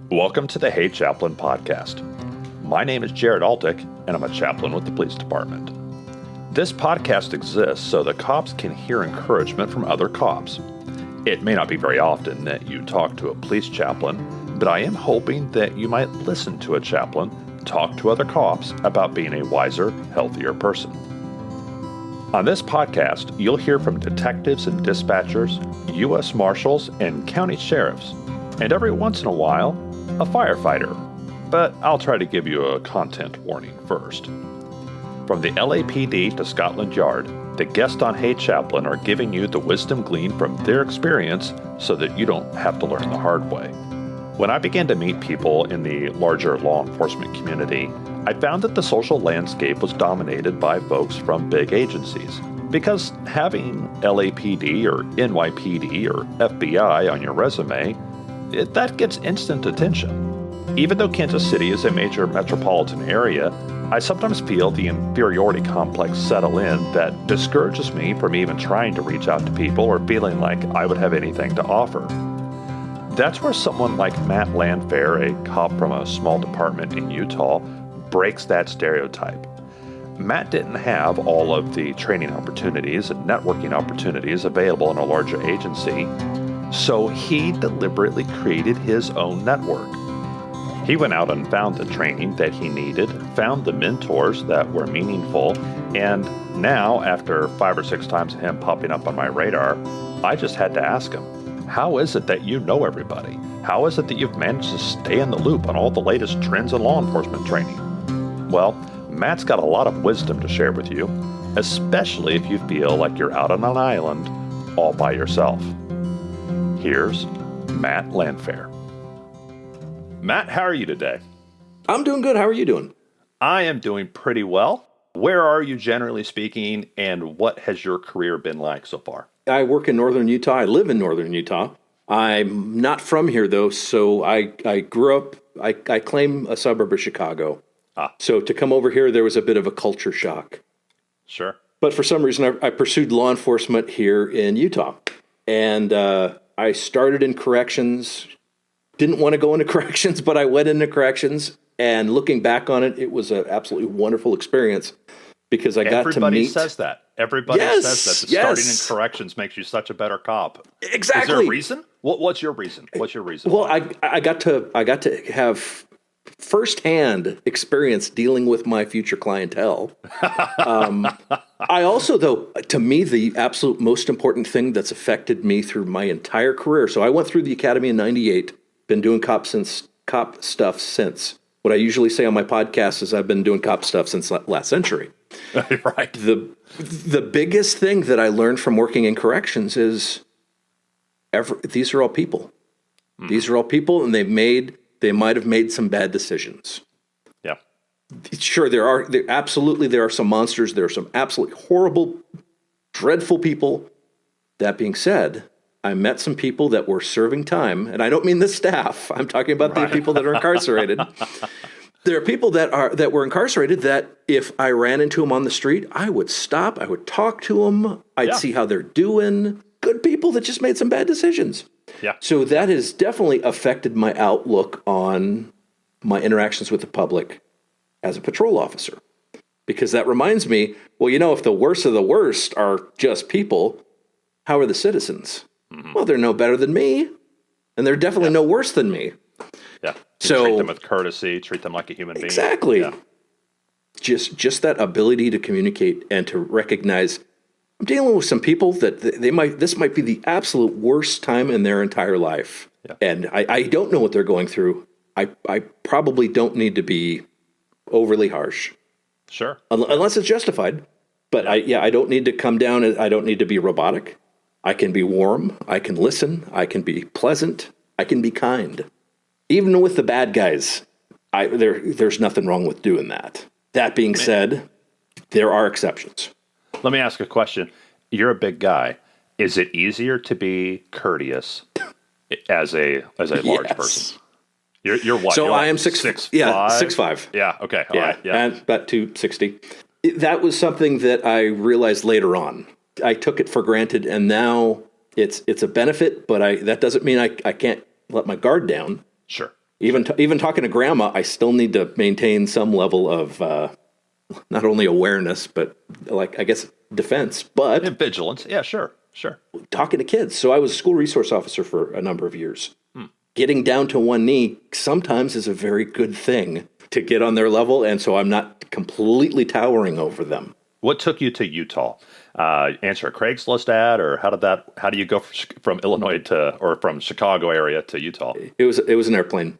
Welcome to the Hey Chaplain podcast. My name is Jared Altick, and I'm a chaplain with the police department. This podcast exists so that cops can hear encouragement from other cops. It may not be very often that you talk to a police chaplain, but I am hoping that you might listen to a chaplain talk to other cops about being a wiser, healthier person. On this podcast, you'll hear from detectives and dispatchers, U.S. Marshals, and county sheriffs, and every once in a while, a firefighter. But I'll try to give you a content warning first. From the LAPD to Scotland Yard, the guests on Hey Chaplain are giving you the wisdom gleaned from their experience so that you don't have to learn the hard way. When I began to meet people in the larger law enforcement community, I found that the social landscape was dominated by folks from big agencies. Because having LAPD or NYPD or FBI on your resume, that gets instant attention. Even though Kansas City is a major metropolitan area, I sometimes feel the inferiority complex settle in that discourages me from even trying to reach out to people or feeling like I would have anything to offer. That's where someone like Matt Landfair, a cop from a small department in Utah, breaks that stereotype. Matt didn't have all of the training opportunities and networking opportunities available in a larger agency, so he deliberately created his own network. He went out and found the training that he needed, found the mentors that were meaningful, and now, after 5 or 6 times of him popping up on my radar, I just had to ask him, how is it that you know everybody? How is it that you've managed to stay in the loop on all the latest trends in law enforcement training? Well, Matt's got a lot of wisdom to share with you, especially if you feel like you're out on an island all by yourself. Here's Matt Landfair. Matt, how are you today? I'm doing good. How are you doing? I am doing pretty well. Where are you generally speaking, and what has your career been like so far? I work in northern Utah. I live in northern Utah. I'm not from here, though, so I grew up, I claim a suburb of Chicago. So to come over here, there was a bit of a culture shock. Sure. But for some reason, I pursued law enforcement here in Utah. And I started in corrections. Didn't want to go into corrections, but I went into corrections. And looking back on it, it was an absolutely wonderful experience because I got to meet. Everybody says that. Everybody says that. Starting in corrections makes you such a better cop. Exactly. Is there a reason? What's your reason? Well, I got to have firsthand experience dealing with my future clientele. I also, though, to me, the absolute most important thing that's affected me through my entire career. So I went through the academy in '98, been doing cop stuff since. What I usually say on my podcast is I've been doing cop stuff since last century. Right. The biggest thing that I learned from working in corrections is these are all people. Mm. These are all people, and they might have made some bad decisions. Yeah. Sure, there are some monsters. There are some absolutely horrible, dreadful people. That being said, I met some people that were serving time, and I don't mean the staff. I'm talking about the people that are incarcerated. There are people that were incarcerated that if I ran into them on the street, I would stop. I would talk to them. I'd see how they're doing. Good people that just made some bad decisions. Yeah. So that has definitely affected my outlook on my interactions with the public as a patrol officer. Because that reminds me, well, if the worst of the worst are just people, how are the citizens? Mm-hmm. Well, they're no better than me, and they're definitely no worse than me. Yeah. Treat them with courtesy, treat them like a human being. Exactly. Yeah. Just that ability to communicate and to recognize I'm dealing with some people that this might be the absolute worst time in their entire life. Yeah. And I don't know what they're going through. I probably don't need to be overly harsh. Sure. Unless it's justified. But I don't need to come down. I don't need to be robotic. I can be warm. I can listen. I can be pleasant. I can be kind. Even with the bad guys, there's nothing wrong with doing that. That being said, there are exceptions. Let me ask a question. You're a big guy. Is it easier to be courteous as a large person? You're what? So you're I am 6'5". Yeah, 6'5". Yeah. Okay. All right. Yeah. And about 260. That was something that I realized later on. I took it for granted, and now it's a benefit. But that doesn't mean I can't let my guard down. Sure. Even talking to grandma, I still need to maintain some level of not only awareness, but like, I guess, defense, but And vigilance. Yeah, sure. talking to kids. So I was a school resource officer for a number of years. Getting down to one knee sometimes is a very good thing to get on their level. And so I'm not completely towering over them. What took you to Utah? Answer a Craigslist ad, or how do you go from Illinois or from Chicago area to Utah? It was an airplane.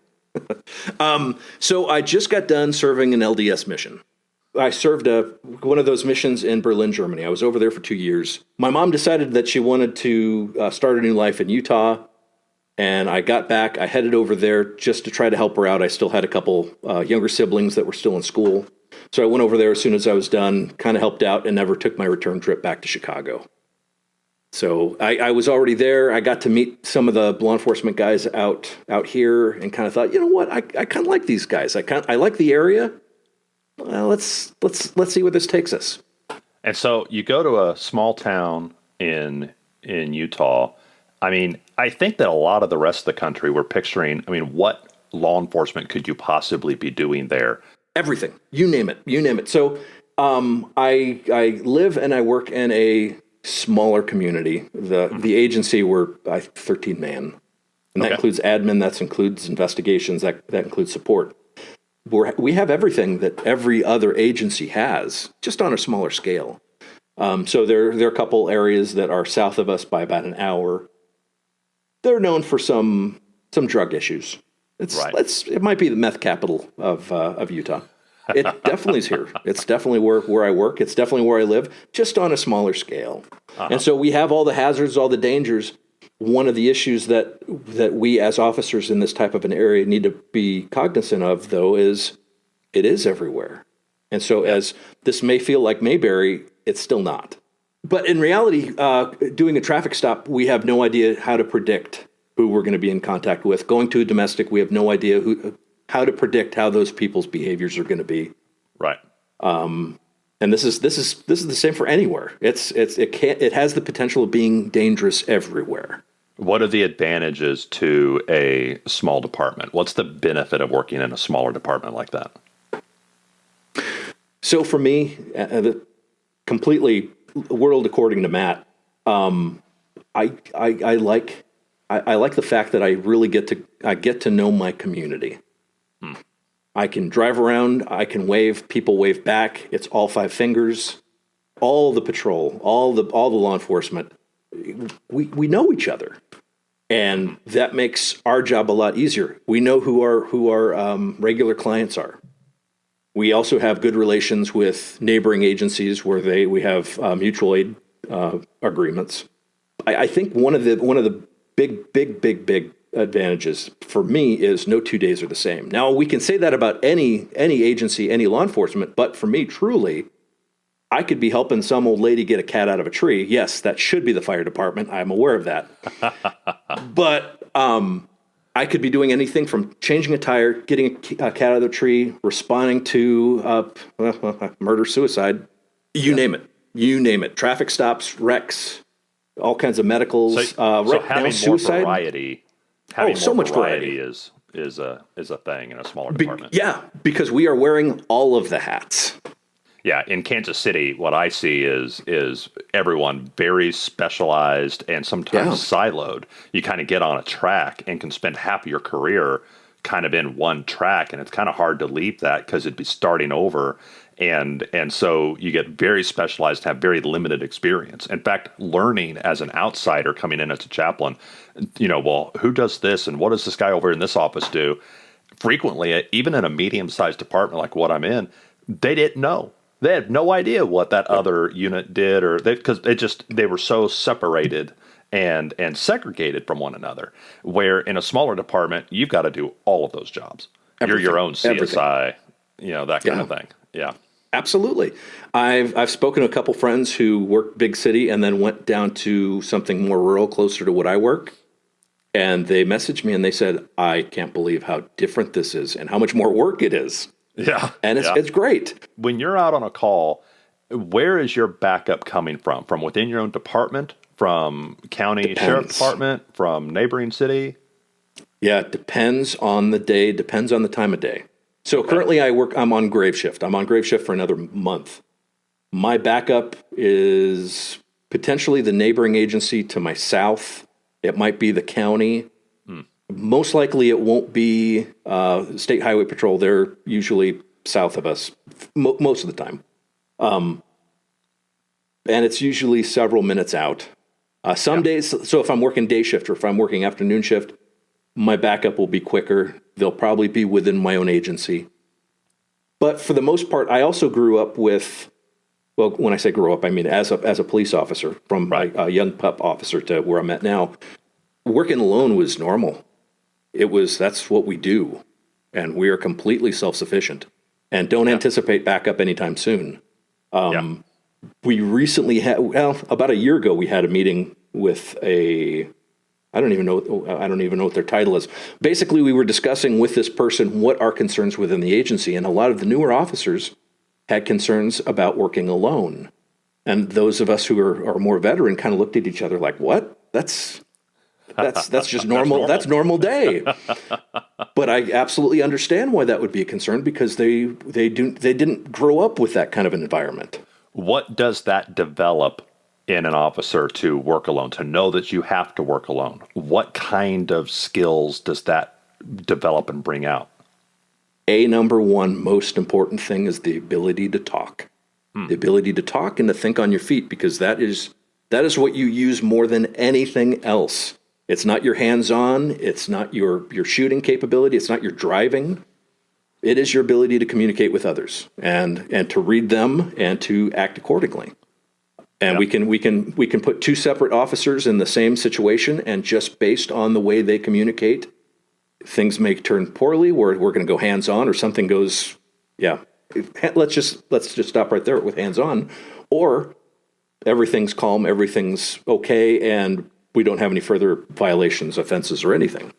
So I just got done serving an LDS mission. I served one of those missions in Berlin, Germany. I was over there for 2 years. My mom decided that she wanted to start a new life in Utah. And I got back. I headed over there just to try to help her out. I still had a couple younger siblings that were still in school. So I went over there as soon as I was done, kind of helped out, and never took my return trip back to Chicago. So I was already there. I got to meet some of the law enforcement guys out here, and kind of thought, you know what, I kind of like these guys. I like the area. Well, let's see where this takes us. And so you go to a small town in Utah. I mean, I think that a lot of the rest of the country were picturing, what law enforcement could you possibly be doing there? Everything. You name it. So I live and I work in a smaller community. The agency, we're 13 man. And that includes admin, that includes investigations, that includes support. We have everything that every other agency has, just on a smaller scale. So there are a couple areas that are south of us by about an hour. They're known for some drug issues. It might be the meth capital of Utah. It definitely is here. It's definitely where I work. It's definitely where I live, just on a smaller scale. And so we have all the hazards, all the dangers. One of the issues that we as officers in this type of an area need to be cognizant of, though, is it is everywhere. And so as this may feel like Mayberry, it's still not. But in reality, doing a traffic stop, we have no idea how to predict who we're going to be in contact with. Going to a domestic, we have no idea how to predict how those people's behaviors are going to be. Right. And this is the same for anywhere. It has the potential of being dangerous everywhere. What are the advantages to a small department? What's the benefit of working in a smaller department like that? So for me, completely world according to Matt, I like the fact that I really get to know my community. I can drive around, I can wave, people wave back. It's all five fingers. All the patrol, all the law enforcement, we know each other. And that makes our job a lot easier. We know who our regular clients are. We also have good relations with neighboring agencies where we have mutual aid agreements. I think one of the big advantages for me is no 2 days are the same. Now, we can say that about any agency, any law enforcement, but for me, truly, I could be helping some old lady get a cat out of a tree. Yes, that should be the fire department. I'm aware of that. But I could be doing anything from changing a tire, getting a cat out of the tree, responding to murder, suicide, you name it. Traffic stops, wrecks, all kinds of medicals. So having suicide. More variety. Having so more much variety is a thing in a smaller department. Because we are wearing all of the hats. Yeah, in Kansas City, what I see is everyone very specialized and sometimes siloed. You kind of get on a track and can spend half of your career kind of in one track, and it's kind of hard to leave that because it'd be starting over. And so you get very specialized, have very limited experience. In fact, learning as an outsider coming in as a chaplain, who does this and what does this guy over in this office do? Frequently, even in a medium-sized department like what I'm in, they didn't know. They had no idea what that other unit did, because they were so separated and segregated from one another. Where in a smaller department, you've got to do all of those jobs. You're your own CSI, that kind of thing. Yeah. Absolutely. I've spoken to a couple friends who worked big city and then went down to something more rural, closer to what I work. And they messaged me and they said, I can't believe how different this is and how much more work it is. Yeah. And it's great. When you're out on a call, where is your backup coming from? From within your own department? From county sheriff department? From neighboring city? Yeah, it depends on the day, depends on the time of day. So currently I'm on grave shift. I'm on grave shift for another month. My backup is potentially the neighboring agency to my south. It might be the county. Most likely it won't be State Highway Patrol. They're usually south of us most of the time. And it's usually several minutes out. Some days, so if I'm working day shift or if I'm working afternoon shift, my backup will be quicker. They'll probably be within my own agency. But for the most part, I also grew up with, well, when I say grew up, I mean as a police officer, from a young pup officer to where I'm at now. Working alone was normal. That's what we do. And we are completely self-sufficient and don't anticipate backup anytime soon. We recently had, about a year ago, we had a meeting with I don't even know what their title is. Basically, we were discussing with this person what are concerns within the agency, and a lot of the newer officers had concerns about working alone. And those of us who are more veteran kind of looked at each other like, "What? That's just normal. That's normal day." But I absolutely understand why that would be a concern, because they didn't grow up with that kind of an environment. What does that develop in an officer to work alone, to know that you have to work alone? What kind of skills does that develop and bring out? Number one most important thing is the ability to talk. The ability to talk and to think on your feet, because that is what you use more than anything else. It's not your hands-on, it's not your shooting capability, it's not your driving. It is your ability to communicate with others and to read them and to act accordingly. And we can put two separate officers in the same situation, and just based on the way they communicate, things may turn poorly. We're going to go hands-on, or something goes, let's just stop right there with hands-on, or everything's calm, everything's okay, and we don't have any further violations, offenses, or anything.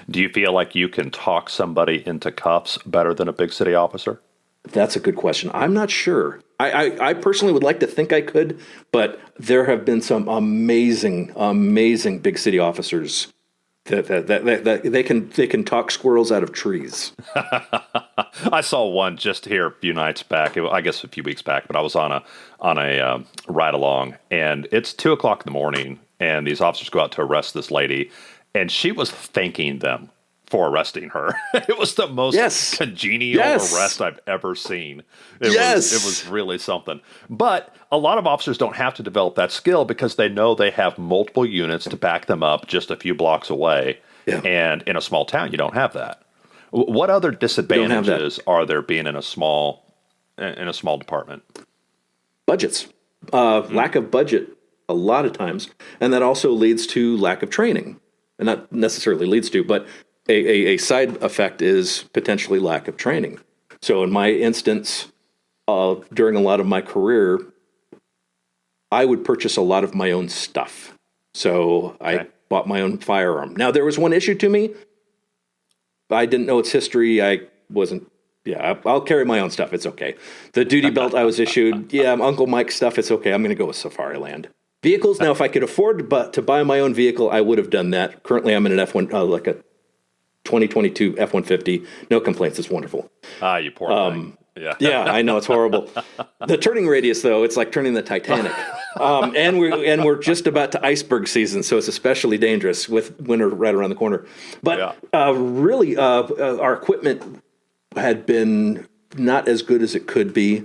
Do you feel like you can talk somebody into cuffs better than a big city officer? That's a good question. I'm not sure. I personally would like to think I could, but there have been some amazing big city officers that they can talk squirrels out of trees. I saw one just here a few nights back. I guess a few weeks back, but I was on a ride along, and it's 2:00 in the morning, and these officers go out to arrest this lady, and she was thanking them for arresting her. It was the most congenial arrest I've ever seen. It was really something. But a lot of officers don't have to develop that skill, because they know they have multiple units to back them up just a few blocks away. Yeah. And in a small town, you don't have that. What other disadvantages are there being in a small department? Budgets. Lack of budget a lot of times. And that also leads to lack of training. And not necessarily leads to, but a side effect is potentially lack of training. So in my instance, during a lot of my career, I would purchase a lot of my own stuff. So I bought my own firearm. Now, there was one issue to me. I didn't know its history. I'll carry my own stuff. It's okay. The duty belt I was issued, Uncle Mike's stuff, it's okay. I'm going to go with Safariland. Vehicles, now, if I could afford to buy my own vehicle, I would have done that. Currently, I'm in an like a 2022 F-150. No complaints. It's wonderful. You poor thing. Yeah, I know, it's horrible. The turning radius, though, it's like turning the Titanic. And we're just about to iceberg season, so it's especially dangerous with winter right around the corner. But really, our equipment had been not as good as it could be.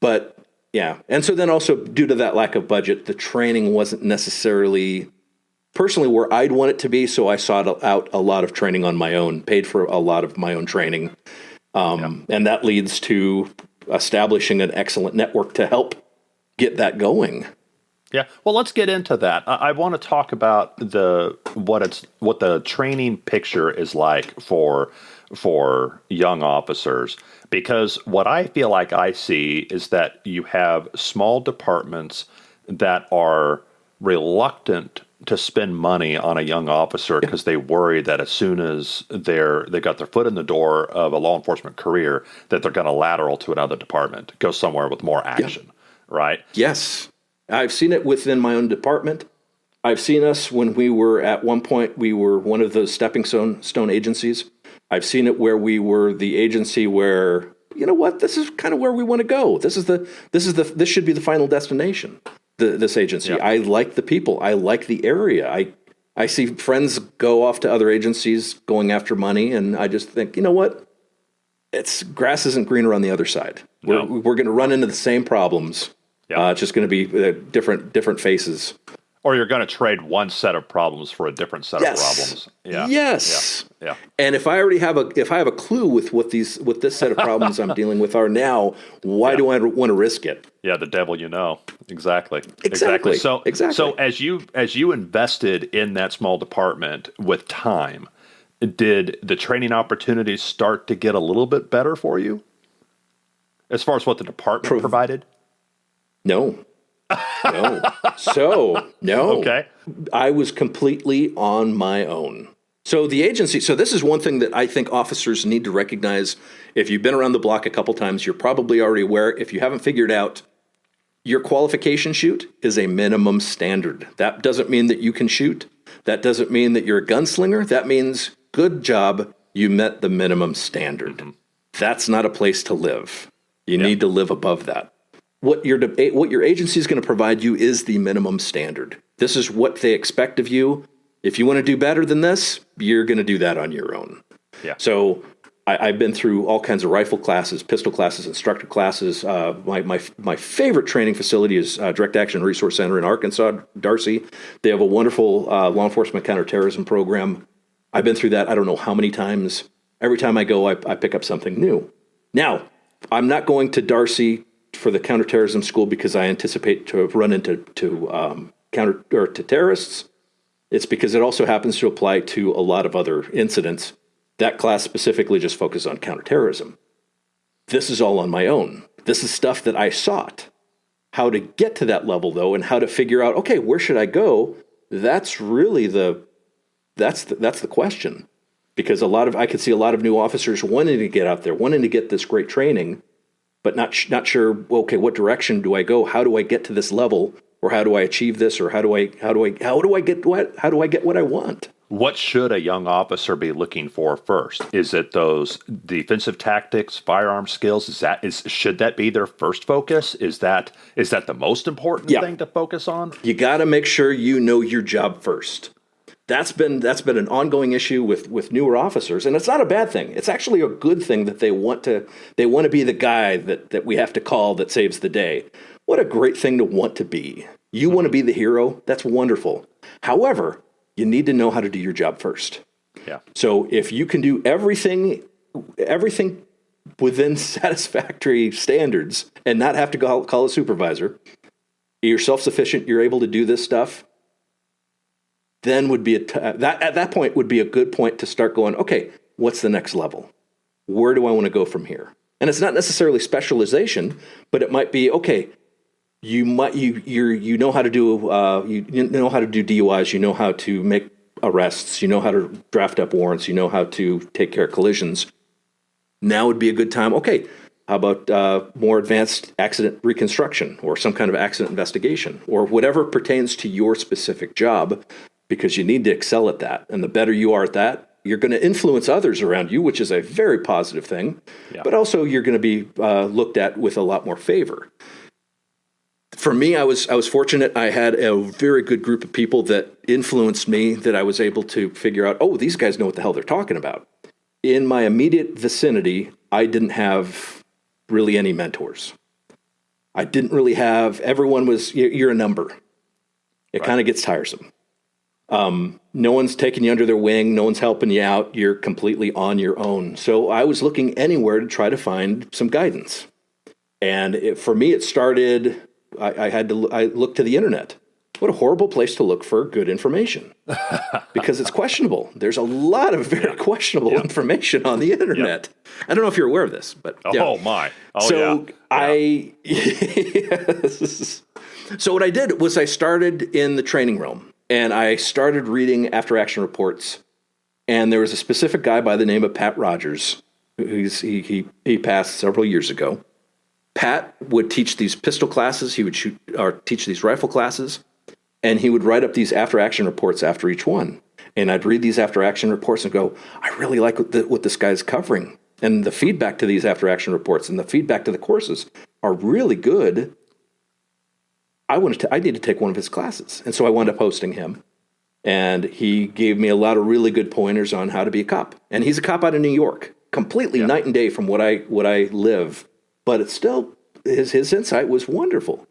But and so then also due to that lack of budget, the training wasn't necessarily personally where I'd want it to be. So I sought out a lot of training on my own, paid for a lot of my own training. And that leads to establishing an excellent network to help get that going. Yeah. Well, let's get into that. I want to talk about what the training picture is like for young officers, because what I feel like I see is that you have small departments that are reluctant to spend money on a young officer because they worry that as soon as they got their foot in the door of a law enforcement career, that they're going to lateral to another department, go somewhere with more action, right? Yes. I've seen it within my own department. I've seen us when we were at one point, we were one of those stepping stone agencies. I've seen it where we were the agency where, you know what, this is kind of where we want to go. This should be the final destination. This agency. Yeah. I like the people. I like the area. I see friends go off to other agencies going after money, and I just think, you know what? Grass isn't greener on the other side. No. We're going to run into the same problems. Yeah. It's just going to be different faces. Or you're going to trade one set of problems for a different set of problems. Yeah. Yes. Yeah. And if I already have a clue with what this set of problems I'm dealing with are now, why do I want to risk it? Yeah, the devil you know. Exactly. So as you invested in that small department with time, did the training opportunities start to get a little bit better for you? As far as what the department provided? No. No. Okay. I was completely on my own. So the agency, this is one thing that I think officers need to recognize. If you've been around the block a couple times, you're probably already aware. If you haven't figured out, your qualification shoot is a minimum standard. That doesn't mean that you can shoot. That doesn't mean that you're a gunslinger. That means, good job, you met the minimum standard. Mm-hmm. That's not a place to live. You need to live above that. What your agency is going to provide you is the minimum standard. This is what they expect of you. If you want to do better than this, you're going to do that on your own. Yeah. So I've been through all kinds of rifle classes, pistol classes, instructor classes. My favorite training facility is Direct Action Resource Center in Arkansas, Darcy. They have a wonderful law enforcement counterterrorism program. I've been through that I don't know how many times. Every time I go, I pick up something new. Now, I'm not going to Darcy for the counterterrorism school because I anticipate to run into to terrorists. It's because it also happens to apply to a lot of other incidents. That class specifically just focuses on counterterrorism. This is all on my own. This is stuff that I sought. How to get to that level, though, and how to figure out, okay, where should I go? That's really that's the question. Because I could see a lot of new officers wanting to get out there, wanting to get this great training, but not sure, okay, what direction do I go? How do I get to this level? Or how do I achieve this? Or how do I get what I want? What should a young officer be looking for first? Is it those defensive tactics, firearm skills? Should that be their first focus? Is that the most important thing to focus on? You got to make sure you know your job first. That's been an ongoing issue with newer officers, and it's not a bad thing. It's actually a good thing that they want to be the guy that we have to call that saves the day. What a great thing to want to be. You want to be the hero? That's wonderful. However, you need to know how to do your job first. Yeah. So if you can do everything within satisfactory standards and not have to call a supervisor, you're self-sufficient, you're able to do this stuff, then would be at that point would be a good point to start going, okay, what's the next level? Where do I want to go from here? And it's not necessarily specialization, but it might be, okay, you know how to do you know how to do DUIs, you know how to make arrests, you know how to draft up warrants, you know how to take care of collisions. Now would be a good time. Okay, how about more advanced accident reconstruction or some kind of accident investigation or whatever pertains to your specific job, because you need to excel at that. And the better you are at that, you're going to influence others around you, which is a very positive thing. Yeah. But also you're going to be looked at with a lot more favor. For me, I was fortunate. I had a very good group of people that influenced me that I was able to figure out, oh, these guys know what the hell they're talking about. In my immediate vicinity, I didn't have really any mentors. I didn't really have, everyone was, you're a number. It kind of gets tiresome. No one's taking you under their wing. No one's helping you out. You're completely on your own. So I was looking anywhere to try to find some guidance. And for me, it started, I looked to the internet. What a horrible place to look for good information because it's questionable. There's a lot of very questionable information on the internet. I don't know if you're aware of this, but oh my. Oh, so So what I did was I started in the training realm and I started reading after action reports. And there was a specific guy by the name of Pat Rogers. He passed several years ago. Pat would teach these pistol classes. He would teach these rifle classes. And he would write up these after-action reports after each one. And I'd read these after-action reports and go, I really like what this guy's covering. And the feedback to these after-action reports and the feedback to the courses are really good. I need to take one of his classes. And so I wound up hosting him. And he gave me a lot of really good pointers on how to be a cop. And he's a cop out of New York, completely night and day from what I live. But it's still, his insight was wonderful.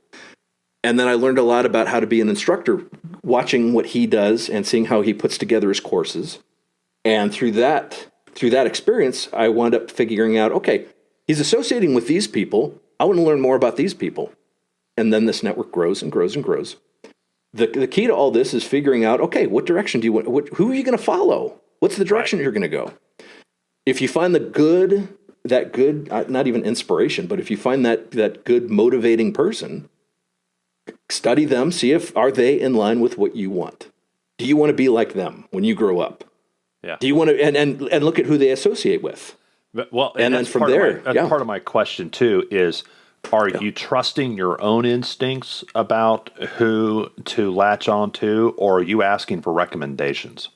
And then I learned a lot about how to be an instructor, watching what he does and seeing how he puts together his courses. And through that experience, I wound up figuring out, okay, he's associating with these people. I want to learn more about these people. And then this network grows and grows and grows. The key to all this is figuring out, okay, what direction do you want? Who are you going to follow? What's the direction you're going to go? If you find that good, not even inspiration, but if you find that good motivating person, study them, see if are they in line with what you want. Do you want to be like them when you grow up? Yeah. Do you want to and look at who they associate with? Well, and then from there, part of my question too is, are you trusting your own instincts about who to latch on to, or are you asking for recommendations?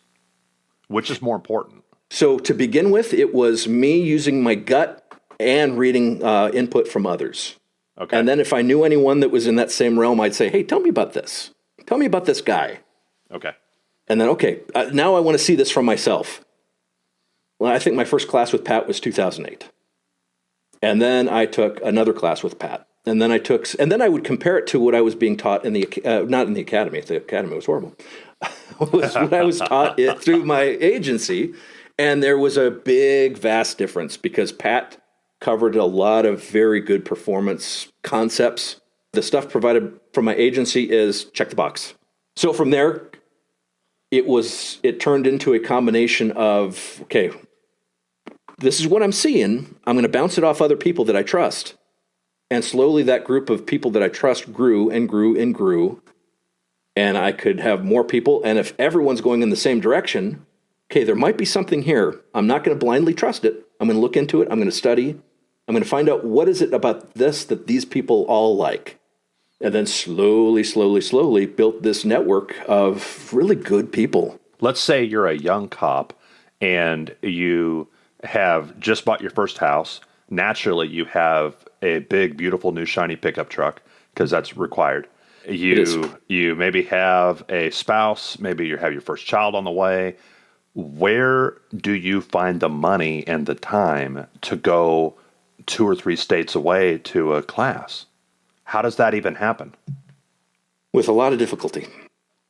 Which is more important? So to begin with, it was me using my gut and reading input from others. Okay. And then if I knew anyone that was in that same realm, I'd say, hey, tell me about this. Tell me about this guy. Okay. And then, now I want to see this from myself. Well, I think my first class with Pat was 2008. And then I took another class with Pat. And then I would compare it to what I was being taught in not in the academy. The academy was horrible. Was what I was taught through my agency. And there was a big, vast difference because Pat covered a lot of very good performance concepts. The stuff provided from my agency is check the box. So from there, it turned into a combination of, okay, this is what I'm seeing. I'm going to bounce it off other people that I trust. And slowly that group of people that I trust grew and grew and grew. And I could have more people. And if everyone's going in the same direction, okay, there might be something here. I'm not going to blindly trust it. I'm going to look into it. I'm going to study. I'm going to find out what is it about this that these people all like. And then slowly built this network of really good people. Let's say you're a young cop and you have just bought your first house. Naturally, you have a big, beautiful, new, shiny pickup truck because that's required. You maybe have a spouse. Maybe you have your first child on the way. Where do you find the money and the time to go 2 or 3 states away to a class? How does that even happen? With a lot of difficulty.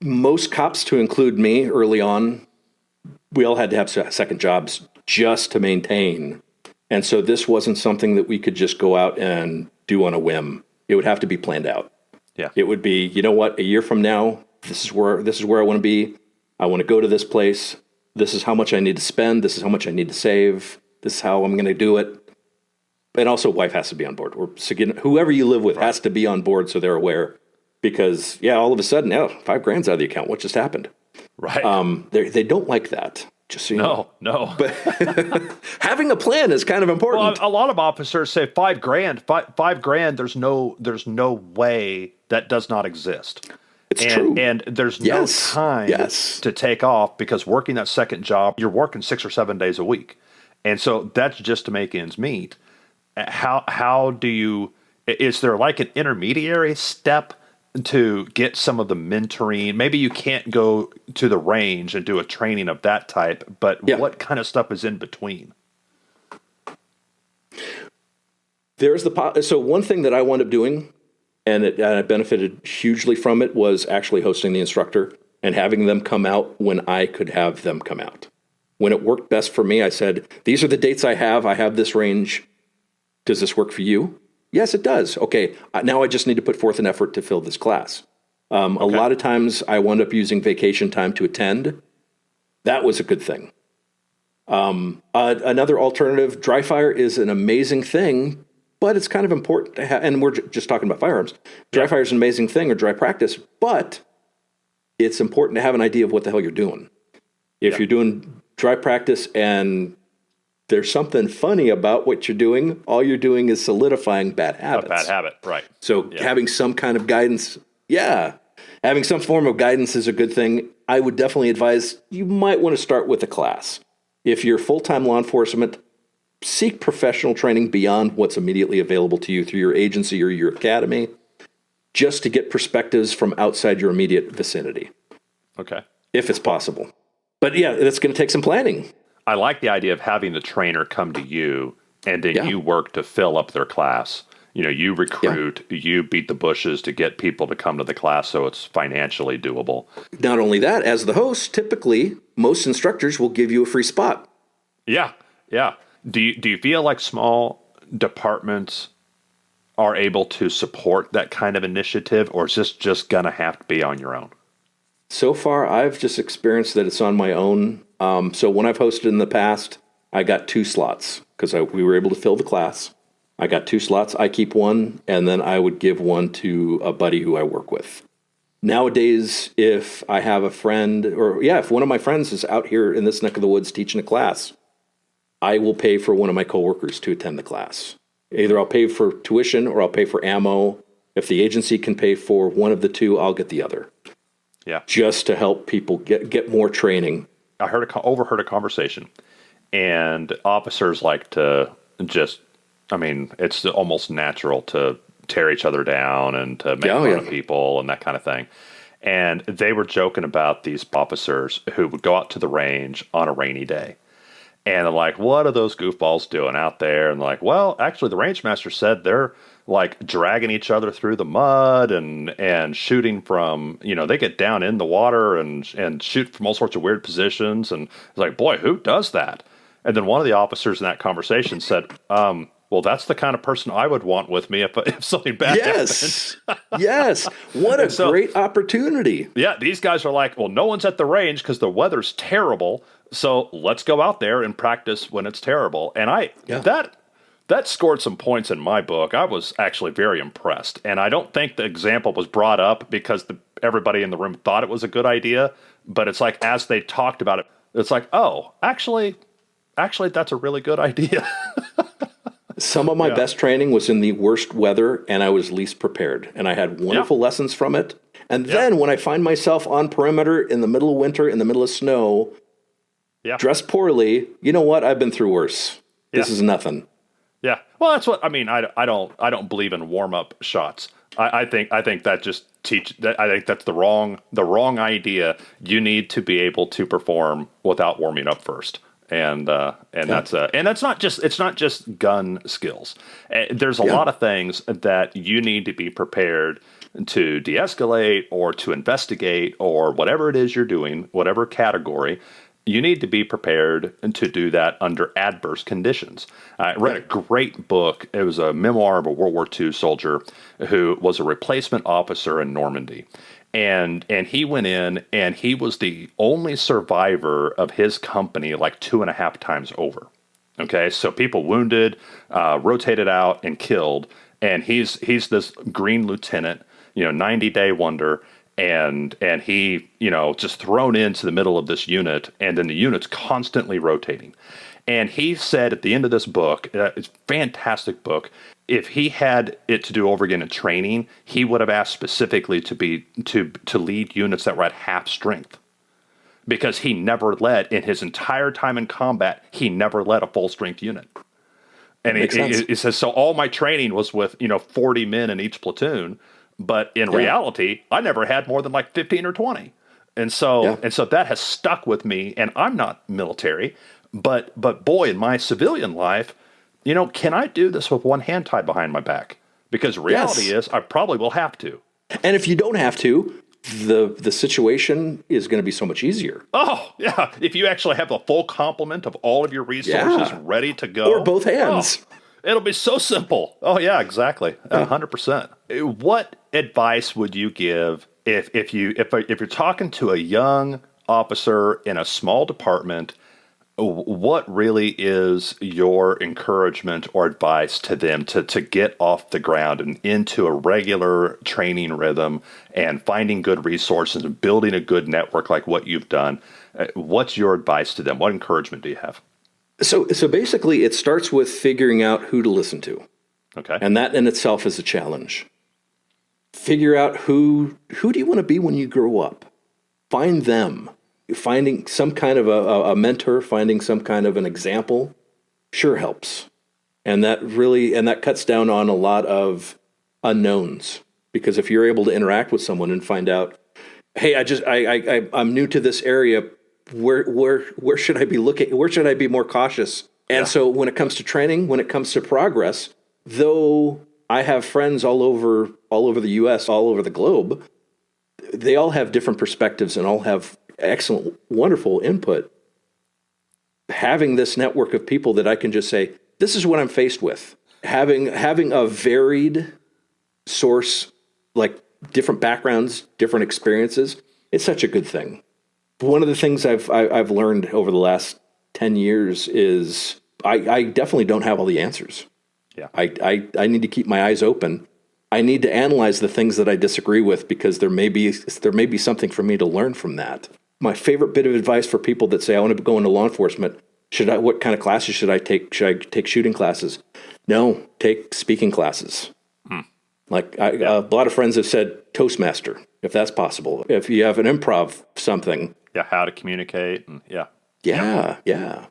Most cops, to include me early on, we all had to have second jobs just to maintain. And so this wasn't something that we could just go out and do on a whim. It would have to be planned out. Yeah. It would be, you know what, a year from now, this is where I want to be. I want to go to this place. This is how much I need to spend. This is how much I need to save. This is how I'm going to do it. And also, wife has to be on board. Or whoever you live with has to be on board so they're aware. Because, all of a sudden, $5,000's out of the account. What just happened? Right. They don't like that. Just so you know. No. But having a plan is kind of important. Well, a lot of officers say $5,000. $5,000. There's no way that does not exist. It's true. And there's no time to take off because working that second job, you're working 6 or 7 days a week. And so that's just to make ends meet. How do you, is there like an intermediary step to get some of the mentoring? Maybe you can't go to the range and do a training of that type, but what kind of stuff is in between? So one thing that I wound up doing, and I benefited hugely from it, was actually hosting the instructor and having them come out when I could have them come out. When it worked best for me, I said, these are the dates I have this range. Does this work for you? Yes, it does. Okay, now I just need to put forth an effort to fill this class. A lot of times I wound up using vacation time to attend. That was a good thing. Another alternative, dry fire is an amazing thing, but it's kind of important to have, and we're just talking about firearms. Dry fire is an amazing thing, or dry practice, but it's important to have an idea of what the hell you're doing. If you're doing dry practice and there's something funny about what you're doing, all you're doing is solidifying bad habits. A bad habit, right. So having some kind of guidance, Having some form of guidance is a good thing. I would definitely advise you might want to start with a class. If you're full-time law enforcement, seek professional training beyond what's immediately available to you through your agency or your academy, just to get perspectives from outside your immediate vicinity. Okay. If it's possible. But yeah, that's going to take some planning. I like the idea of having the trainer come to you and then you work to fill up their class. You recruit, you beat the bushes to get people to come to the class so it's financially doable. Not only that, as the host, typically most instructors will give you a free spot. Yeah. Do you feel like small departments are able to support that kind of initiative, or is this just going to have to be on your own? So far, I've just experienced that it's on my own. So when I've hosted in the past, I got 2 slots because we were able to fill the class. I got 2 slots. I keep one, and then I would give one to a buddy who I work with. Nowadays, if I have a friend, if one of my friends is out here in this neck of the woods teaching a class, I will pay for one of my coworkers to attend the class. Either I'll pay for tuition or I'll pay for ammo. If the agency can pay for one of the 2, I'll get the other. Yeah. Just to help people get more training. I overheard a conversation, and officers like to it's almost natural to tear each other down and to make fun of people and that kind of thing. And they were joking about these officers who would go out to the range on a rainy day. And they're like, what are those goofballs doing out there? And like, well, actually, the range master said they're like dragging each other through the mud and shooting from, they get down in the water and shoot from all sorts of weird positions. And it's like, boy, who does that? And then one of the officers in that conversation said, well, that's the kind of person I would want with me if something bad happens. Yes. What a great opportunity. Yeah. These guys are like, well, no one's at the range because the weather's terrible. So let's go out there and practice when it's terrible. And that scored some points in my book. I was actually very impressed. And I don't think the example was brought up because everybody in the room thought it was a good idea. But it's like, as they talked about it, it's like, oh, actually, that's a really good idea. Some of my best training was in the worst weather, and I was least prepared. And I had wonderful lessons from it. And then when I find myself on perimeter in the middle of winter, in the middle of snow, dressed poorly, you know what? I've been through worse. This is nothing. Yeah. Well, that's what I mean. I don't believe in warm-up shots. I think that just I think that's the wrong idea. You need to be able to perform without warming up first. And that's not just gun skills. There's a lot of things that you need to be prepared to de-escalate or to investigate or whatever it is you're doing, whatever category. You need to be prepared to do that under adverse conditions. I read a great book. It was a memoir of a World War II soldier who was a replacement officer in Normandy. And he went in, and he was the only survivor of his company like 2.5 times over. Okay, so people wounded, rotated out, and killed. And he's this green lieutenant, 90-day wonder. And he, just thrown into the middle of this unit, and then the unit's constantly rotating. And he said at the end of this book, it's a fantastic book, if he had it to do over again in training, he would have asked specifically to lead units that were at half strength. Because he never led, in his entire time in combat, he never led a full strength unit. And he says, so all my training was with, 40 men in each platoon. But in reality, I never had more than like 15 or 20. And so that has stuck with me. And I'm not military, but boy, in my civilian life, can I do this with one hand tied behind my back? Because reality is I probably will have to. And if you don't have to, the situation is going to be so much easiger. Oh, yeah. If you actually have a full complement of all of your resources ready to go. Or both hands. Oh, it'll be so simple. Oh, yeah, exactly. 100%. What advice would you give if you're talking to a young officer in a small department? What really is your encouragement or advice to them to get off the ground and into a regular training rhythm and finding good resources and building a good network like what you've done? What's your advice to them? What encouragement do you have? So basically, it starts with figuring out who to listen to. Okay. And that in itself is a challenge. Figure out who do you want to be when you grow up? Find them. Finding some kind of a mentor, finding some kind of an example sure helps. And that cuts down on a lot of unknowns, because if you're able to interact with someone and find out, hey, I'm new to this area, where should I be looking? Where should I be more cautious? And so when it comes to training, when it comes to progress, though I have friends all over the US, all over the globe, they all have different perspectives and all have excellent, wonderful input. Having this network of people that I can just say, this is what I'm faced with. Having a varied source, like different backgrounds, different experiences, it's such a good thing. One of the things I've learned over the last 10 years is I definitely don't have all the answers. Yeah. I need to keep my eyes open. I need to analyze the things that I disagree with, because there may be something for me to learn from that. My favorite bit of advice for people that say, I want to go into law enforcement, what kind of classes should I take? Should I take shooting classes? No, take speaking classes. Like a lot of friends have said, Toastmaster, if that's possible. If you have an improv something. Yeah, how to communicate. And Yeah.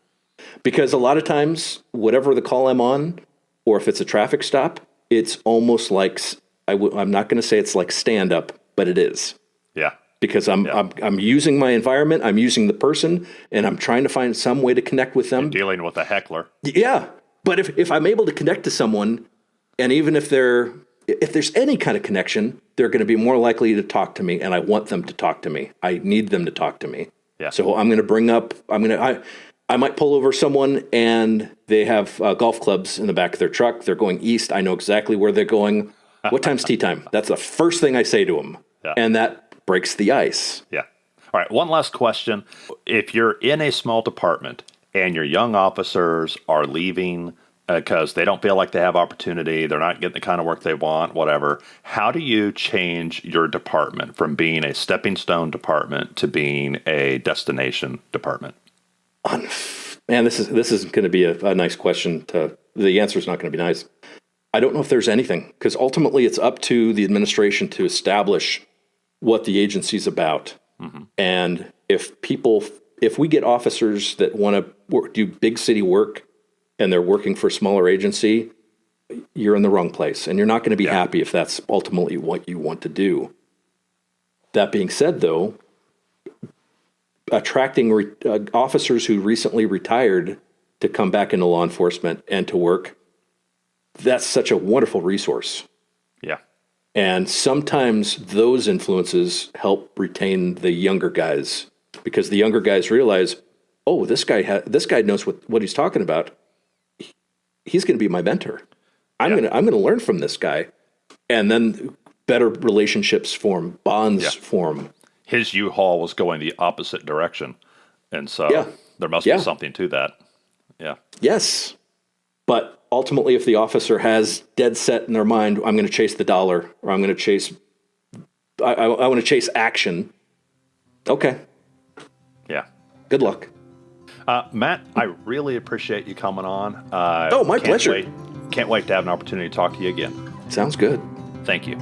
Because a lot of times, whatever the call I'm on, or if it's a traffic stop, it's almost like, I'm not going to say it's like stand-up, but it is. Yeah. Because I'm using my environment, I'm using the person, and I'm trying to find some way to connect with them. You're dealing with a heckler. Yeah. But if I'm able to connect to someone, and even if there's any kind of connection, they're going to be more likely to talk to me, and I want them to talk to me. I need them to talk to me. Yeah. So I'm going to bring up, I might pull over someone and they have golf clubs in the back of their truck. They're going east. I know exactly where they're going. What time's tea time? That's the first thing I say to them. Yeah. And that breaks the ice. Yeah. All right. One last question. If you're in a small department and your young officers are leaving because they don't feel like they have opportunity, they're not getting the kind of work they want, whatever, how do you change your department from being a stepping stone department to being a destination department? Man, this is going to be a nice question. The answer is not going to be nice. I don't know if there's anything, because ultimately it's up to the administration to establish what the agency's about. Mm-hmm. And if we get officers that want to do big city work and they're working for a smaller agency, you're in the wrong place, and you're not going to be happy if that's ultimately what you want to do. That being said, though, attracting officers who recently retired to come back into law enforcement and to work, that's such a wonderful resource. Yeah. And sometimes those influences help retain the younger guys, because the younger guys realize, oh, this guy knows what he's talking about. He's going to be my mentor. I'm going to learn from this guy. And then better relationships form, bonds form. His U-Haul was going the opposite direction. And so there must be something to that. Yeah. Yes. But ultimately, if the officer has dead set in their mind, I'm going to chase the dollar, or I'm going to chase, I want to chase action. Okay. Yeah. Good luck. Matt, I really appreciate you coming on. My pleasure. Can't wait to have an opportunity to talk to you again. Sounds good. Thank you.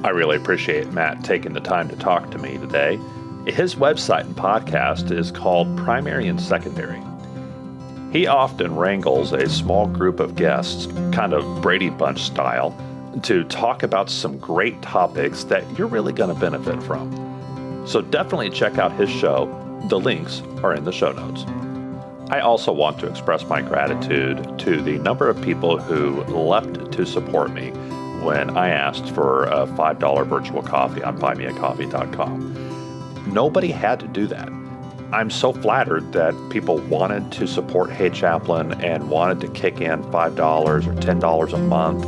I really appreciate Matt taking the time to talk to me today. His website and podcast is called Primary and Secondary. He often wrangles a small group of guests, kind of Brady Bunch style, to talk about some great topics that you're really going to benefit from. So definitely check out his show. The links are in the show notes. I also want to express my gratitude to the number of people who left to support me when I asked for a $5 virtual coffee on buymeacoffee.com. Nobody had to do that. I'm so flattered that people wanted to support Hey Chaplain and wanted to kick in $5 or $10 a month.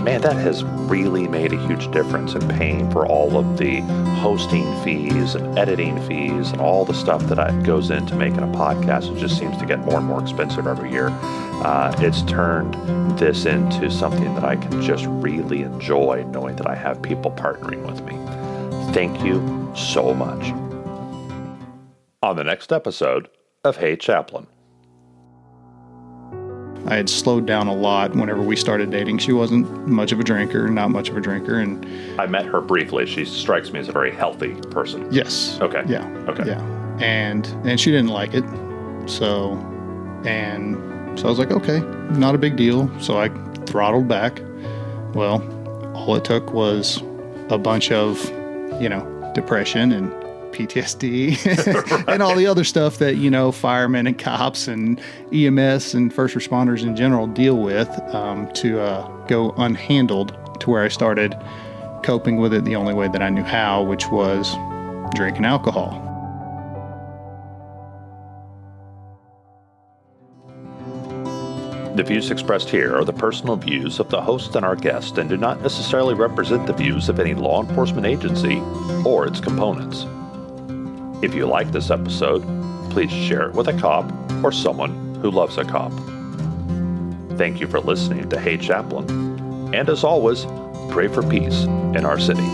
Man, that has really made a huge difference in paying for all of the hosting fees and editing fees and all the stuff that goes into making a podcast. It just seems to get more and more expensive every year. It's turned this into something that I can just really enjoy, knowing that I have people partnering with me. Thank you so much. On the next episode of Hey Chaplain. I had slowed down a lot whenever we started dating. She wasn't much of a drinker, not much of a drinker. And I met her briefly. She strikes me as a very healthy person. yes. Okay. Yeah. Okay. Yeah. And she didn't like it. So I was like, okay, not a big deal. So I throttled back. Well, all it took was a bunch of, depression and PTSD Right. and all the other stuff that, firemen and cops and EMS and first responders in general deal with, to go unhandled, to where I started coping with it the only way that I knew how, which was drinking alcohol. The views expressed here are the personal views of the host and our guest and do not necessarily represent the views of any law enforcement agency or its components. If you like this episode, please share it with a cop or someone who loves a cop. Thank you for listening to Hey Chaplain, and as always, pray for peace in our city.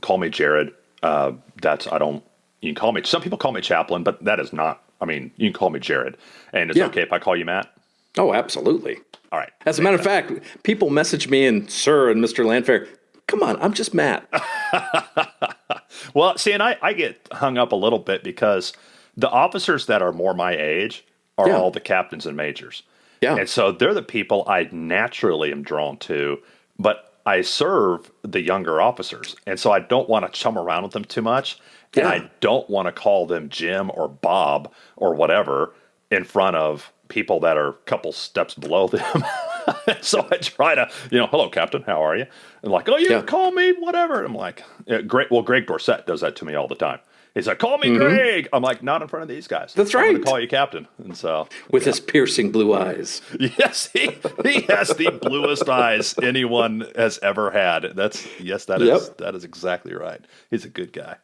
Call me Jared. You can call me, some people call me Chaplain, but that is not, you can call me Jared. And it's okay if I call you Matt? Oh, absolutely. All right. As a matter of fact, people message me and Sir and Mr. Landfair. Come on, I'm just Matt. Well, see, and I get hung up a little bit because the officers that are more my age are all the captains and majors. Yeah. And so they're the people I naturally am drawn to, but I serve the younger officers. And so I don't want to chum around with them too much. And I don't want to call them Jim or Bob or whatever in front of people that are a couple steps below them. So I try to, hello, Captain, how are you? And like, oh, you can call me whatever. I'm like, great. Well, Greg Dorsett does that to me all the time. He's like, call me Greg. I'm like, not in front of these guys. That's I'm right. going to call you Captain. And so with his piercing blue eyes. Yes, he has the bluest eyes anyone has ever had. That is exactly right. He's a good guy.